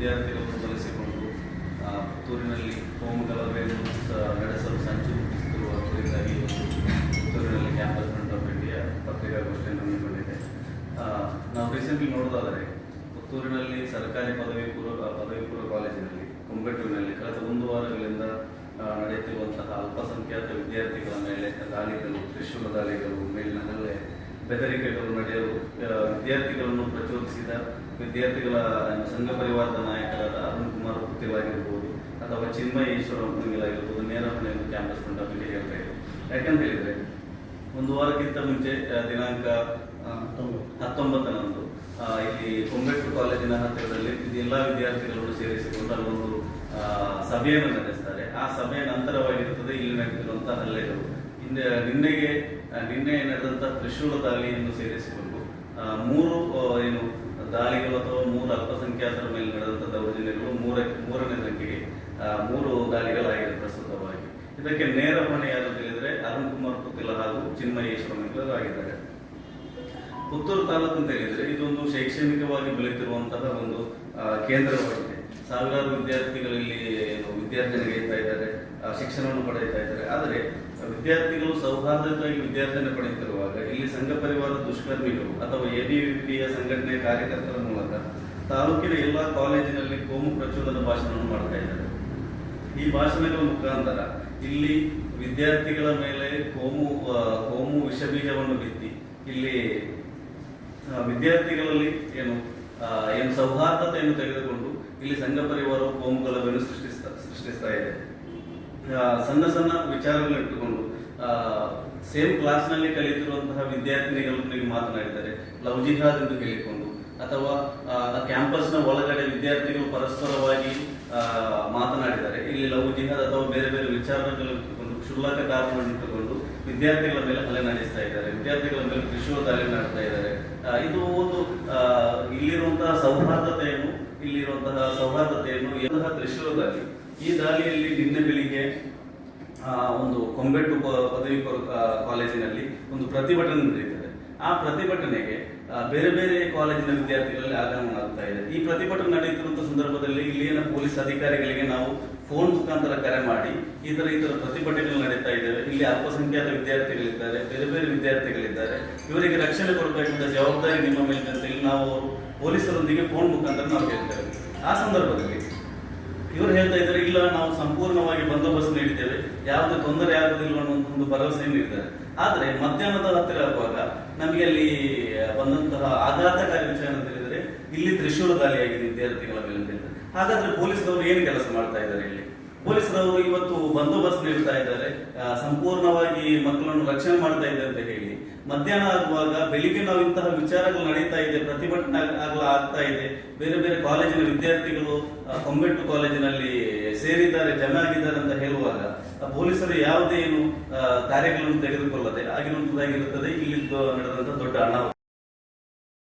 ವಿದ್ಯಾರ್ಥಿಗಳನ್ನು ಬಳಸಿಕೊಂಡು ಪುತ್ತೂರಿನಲ್ಲಿ ಕೋಮುಗಲಭೆಯನ್ನು ನಡೆಸಲು ಸಂಚು ರೂಪಿಸುತ್ತಿರುವ ಕುರಿತಾಗಿ ಪುತ್ತೂರಿನಲ್ಲಿ ಕ್ಯಾಂಪಸ್ ಫ್ರಂಟ್ ಆಫ್ ಇಂಡಿಯಾ ಪತ್ರಿಕಾಗೋಷ್ಠಿಯನ್ನು ಹಮ್ಮಿಕೊಂಡಿದೆ. ನಾವು ರೀಸೆಂಟ್ಲಿ ನೋಡೋದಾದರೆ ಪುತ್ತೂರಿನಲ್ಲಿ ಸರ್ಕಾರಿ ಪದವಿ ಪೂರ್ವ ಕಾಲೇಜಿನಲ್ಲಿ ಕೊಂಬೆಟ್ಟೂರಿನಲ್ಲಿ ಕಳೆದ 1 ವಾರಗಳಿಂದ ನಡೆಯುತ್ತಿರುವಂತಹ ಅಲ್ಪಸಂಖ್ಯಾತ ವಿದ್ಯಾರ್ಥಿಗಳ ಮೇಲೆ ದಾಳಿಗಳು, ತ್ರಿಶೂಲ ದಾಳಿಗಳು, ಮೇಲಿನ ಹಲ್ಲೆ, ಬೆದರಿಕೆಗಳು ನಡೆಯಲು ವಿದ್ಯಾರ್ಥಿಗಳನ್ನು ಪ್ರಚೋದಿಸಿದ ವಿದ್ಯಾರ್ಥಿಗಳ ಸಂಘ ಪರಿವಾರದ ನಾಯಕರಾದ ಅರುಣ್ ಕುಮಾರ್ ಪುತ್ತಿಲ್ ಆಗಿರ್ಬೋದು ಅಥವಾ ಚಿನ್ಮಯ ಈಶ್ವರ ಆಗಿರ್ಬೋದು ನೇರ ಹೊಣೆಯನ್ನು ಕ್ಯಾಂಪಸ್ ಫ್ರಂಟ್ ಆಫ್ ಇಂಡಿಯಾ ಹೇಳ್ತಾ ಇದೆ. ಯಾಕಂತ ಹೇಳಿದ್ರೆ 1 ವಾರಕ್ಕಿಂತ ಮುಂಚೆ ದಿನಾಂಕ 19ರಂದು ಇಲ್ಲಿ ಕೊಂಬೆಟ್ಟು ಕಾಲೇಜಿನ ಹತ್ತಿರದಲ್ಲಿ ಎಲ್ಲ ವಿದ್ಯಾರ್ಥಿಗಳನ್ನು ಸೇರಿಸಿಕೊಂಡು ಅಲ್ಲೊಂದು ಸಭೆಯನ್ನು ನಡೆಸ್ತಾರೆ. ಆ ಸಭೆಯ ನಂತರವಾಗಿರುತ್ತದೆ ಇಲ್ಲಿ ನಡೆದಿರುವಂತಹ ಹಲ್ಲೆಗಳು. ನಿನ್ನೆ ನಡೆದಂತಹ ತ್ರಿಶೂಲ ದಾಳಿಯನ್ನು ಸೇರಿಸಿಕೊಂಡು 3 ದಾಳಿಗಳು ಅಥವಾ 3 ಅಲ್ಪಸಂಖ್ಯಾತರ ಮೇಲೆ ನಡೆದಂತಹ ದೌರ್ಜನ್ಯಗಳು ಮೂರನೇ ಸಂಖ್ಯೆಗೆ 3 ದಾಳಿಗಳಾಗಿದೆ ಪ್ರಸ್ತುತವಾಗಿ. ಇದಕ್ಕೆ ನೇರ ಹೊಣೆ ಯಾರು ತಿಳಿದರೆ ಅರುಣ್ ಕುಮಾರ್ ಪುತ್ತಿಲ ಹಾಗೂ ಚಿನ್ಮಯ ಈಶ್ವರ ಆಗಿದ್ದಾರೆ. ಪುತ್ತೂರು ತಾಲೂಕು ಅಂತ ಹೇಳಿದ್ರೆ ಇದೊಂದು ಶೈಕ್ಷಣಿಕವಾಗಿ ಬೆಳೆಯುತ್ತಿರುವಂತಹ ಒಂದು ಕೇಂದ್ರವಾಗಿದೆ. ಸಾವಿರಾರು ವಿದ್ಯಾರ್ಥಿಗಳಲ್ಲಿ ವಿದ್ಯಾರ್ಥಿನಿ ಗೆಲ್ತಾ ಇದ್ದಾರೆ, ಶಿಕ್ಷಣವನ್ನು ಪಡೆಯುತ್ತಾ ಇದ್ದಾರೆ. ಆದರೆ ವಿದ್ಯಾರ್ಥಿಗಳು ಸೌಹಾರ್ದಯುತವಾಗಿ ವಿದ್ಯಾರ್ಥಿಯನ್ನು ಪಡೆಯುತ್ತಿರುವಾಗ ಇಲ್ಲಿ ಸಂಘ ಪರಿವಾರ ದುಷ್ಕರ್ಮಿಗಳು ಅಥವಾ ಎಬಿವಿಪಿಯ ಸಂಘಟನೆಯ ಕಾರ್ಯಕರ್ತರ ಮೂಲಕ ತಾಲೂಕಿನ ಎಲ್ಲ ಕಾಲೇಜಿನಲ್ಲಿ ಕೋಮು ಪ್ರಚೋದನಾ ಭಾಷಣವನ್ನು ಮಾಡ್ತಾ ಇದ್ದಾರೆ. ಈ ಭಾಷಣಗಳ ಮುಖಾಂತರ ಇಲ್ಲಿ ವಿದ್ಯಾರ್ಥಿಗಳ ಮೇಲೆ ಕೋಮು ವಿಷಬೀಜವನ್ನು ಬಿತ್ತಿ ಇಲ್ಲಿ ವಿದ್ಯಾರ್ಥಿಗಳಲ್ಲಿ ಏನು ಸೌಹಾರ್ದತೆಯನ್ನು ತೆಗೆದುಕೊಂಡು ಇಲ್ಲಿ ಸಂಘ ಪರಿವಾರವು ಕೋಮುಗಲಭೆಯನ್ನು ಸೃಷ್ಟಿಸ್ತಾ ಇದೆ. ಸಣ್ಣ ವಿಚಾರಗಳನ್ನು ಇಟ್ಟುಕೊಂಡು ಸೇಮ್ ಕ್ಲಾಸ್ನಲ್ಲಿ ಕಲಿತಿರುವಂತಹ ವಿದ್ಯಾರ್ಥಿನಿಗಳಿಗೆ ಮಾತನಾಡಿದ್ದಾರೆ, ಲವ್ ಜಿಹಾದ್ ಎಂದು ಹೇಳಿಕೊಂಡು ಅಥವಾ ಕ್ಯಾಂಪಸ್ನ ಒಳಗಡೆ ವಿದ್ಯಾರ್ಥಿಗಳು ಪರಸ್ಪರವಾಗಿ ಮಾತನಾಡಿದ್ದಾರೆ. ಇಲ್ಲಿ ಲವ್ ಜಿಹಾದ್ ಅಥವಾ ಬೇರೆ ಬೇರೆ ವಿಚಾರಗಳನ್ನು ಇಟ್ಟುಕೊಂಡು ಕ್ಷುಲ್ಲಕ ಕಾರಣವನ್ನು ಇಟ್ಟುಕೊಂಡು ವಿದ್ಯಾರ್ಥಿಗಳ ಮೇಲೆ ಹಲ್ಲೆ ನಡೆಸ್ತಾ ಇದ್ದಾರೆ, ವಿದ್ಯಾರ್ಥಿಗಳ ಮೇಲೆ ತ್ರಿಶೂಲ ದಾಳಿ ಮಾಡ್ತಾ ಇದ್ದಾರೆ. ಇದು ಒಂದು ಇಲ್ಲಿರುವಂತಹ ಸೌಹಾರ್ದತೆಯನ್ನು ಎಂತಹ ತ್ರಿಶೂಲ ದಾಳಿ. ಈ ದಾಳಿಯಲ್ಲಿ ನಿನ್ನೆ ಬೆಳಿಗ್ಗೆ ಒಂದು ಕೊಂಬೆಟ್ಟು ಪದವಿ ಕಾಲೇಜಿನಲ್ಲಿ ಒಂದು ಪ್ರತಿಭಟನೆ ನಡೆಯುತ್ತದೆ. ಆ ಪ್ರತಿಭಟನೆಗೆ ಬೇರೆ ಬೇರೆ ಕಾಲೇಜಿನ ವಿದ್ಯಾರ್ಥಿಗಳಲ್ಲಿ ಆಗಮನ ಆಗ್ತಾ ಇದೆ. ಈ ಪ್ರತಿಭಟನೆ ನಡೆಯುತ್ತಿರುವಂತಹ ಸಂದರ್ಭದಲ್ಲಿ ಇಲ್ಲಿನ ಪೊಲೀಸ್ ಅಧಿಕಾರಿಗಳಿಗೆ ನಾವು ಫೋನ್ ಮುಖಾಂತರ ಕರೆ ಮಾಡಿ ಈ ತರ ಪ್ರತಿಭಟನೆಗಳು ನಡೀತಾ ಇದ್ದೇವೆ, ಇಲ್ಲಿ ಅಲ್ಪಸಂಖ್ಯಾತ ವಿದ್ಯಾರ್ಥಿಗಳಿದ್ದಾರೆ, ಬೇರೆ ಬೇರೆ ವಿದ್ಯಾರ್ಥಿಗಳಿದ್ದಾರೆ, ಇವರಿಗೆ ರಕ್ಷಣೆ ಕೊಡಬೇಕಾದ ಜವಾಬ್ದಾರಿ ನಿಮ್ಮ ಮೇಲೆ ಅಂತ ಹೇಳಿ ನಾವು ಪೊಲೀಸರೊಂದಿಗೆ ಫೋನ್ ಮುಖಾಂತರ ನಾವು ಹೇಳ್ತೇವೆ. ಆ ಸಂದರ್ಭದಲ್ಲಿ ಇವರು ಹೇಳ್ತಾ ಇದ್ದಾರೆ, ಇಲ್ಲ ನಾವು ಸಂಪೂರ್ಣವಾಗಿ ಬಂದೋಬಸ್ತ್ ನೀಡಿದ್ದೇವೆ, ಯಾವುದೇ ತೊಂದರೆ ಆಗುವುದಿಲ್ಲ ಅನ್ನೋ ಒಂದು ಭರವಸೆಯನ್ನು ನೀಡಿದ್ದಾರೆ. ಆದರೆ ಮಧ್ಯಾಹ್ನದ ಹತ್ತಿರ ಆಗುವಾಗ ನಮಗೆ ಅಲ್ಲಿ ಬಂದಂತಹ ಆಘಾತಕಾರಿ ವಿಷಯ ಅಂತ ಹೇಳಿದರೆ ಇಲ್ಲಿ ತ್ರಿಶೂಲ ದಾಳಿಯಾಗಿದೆ ವಿದ್ಯಾರ್ಥಿಗಳ ಮೇಲೆ ಅಂತ ಹೇಳಿದ್ದಾರೆ. ಹಾಗಾದ್ರೆ ಪೊಲೀಸರವರು ಏನು ಕೆಲಸ ಮಾಡ್ತಾ ಇದ್ದಾರೆ? ಇಲ್ಲಿ ಪೊಲೀಸರವರು ಇವತ್ತು ಬಂದೋಬಸ್ತ್ ನೀಡ್ತಾ ಇದ್ದಾರೆ, ಸಂಪೂರ್ಣವಾಗಿ ಮಕ್ಕಳನ್ನು ರಕ್ಷಣೆ ಮಾಡ್ತಾ ಇದ್ದಾರೆ ಅಂತ ಹೇಳಿ ಮಧ್ಯಾಹ್ನ ಆಗುವಾಗ ಬೆಳಿಗ್ಗೆ ನಾವು ಇಂತಹ ವಿಚಾರಗಳು ನಡೀತಾ ಇದೆ, ಪ್ರತಿಭಟನೆ ಆಗ್ತಾ ಇದೆ, ಬೇರೆ ಬೇರೆ ಕಾಲೇಜಿನ ವಿದ್ಯಾರ್ಥಿಗಳು ಕೊಂಬೆಟ್ಟು ಕಾಲೇಜಿನಲ್ಲಿ ಸೇರಿದ್ದಾರೆ, ಜನ ಆಗಿದ್ದಾರೆ ಅಂತ ಹೇಳುವಾಗ ಪೊಲೀಸರು ಯಾವುದೇ ಕಾರ್ಯಗಳನ್ನು ತೆಗೆದುಕೊಳ್ಳದೆ ಆಗಿರುವಂತದ್ದಾಗಿರುತ್ತದೆ ಇಲ್ಲಿ ನಡೆದಂತಹ ದೊಡ್ಡ ಅನಾಹುತ.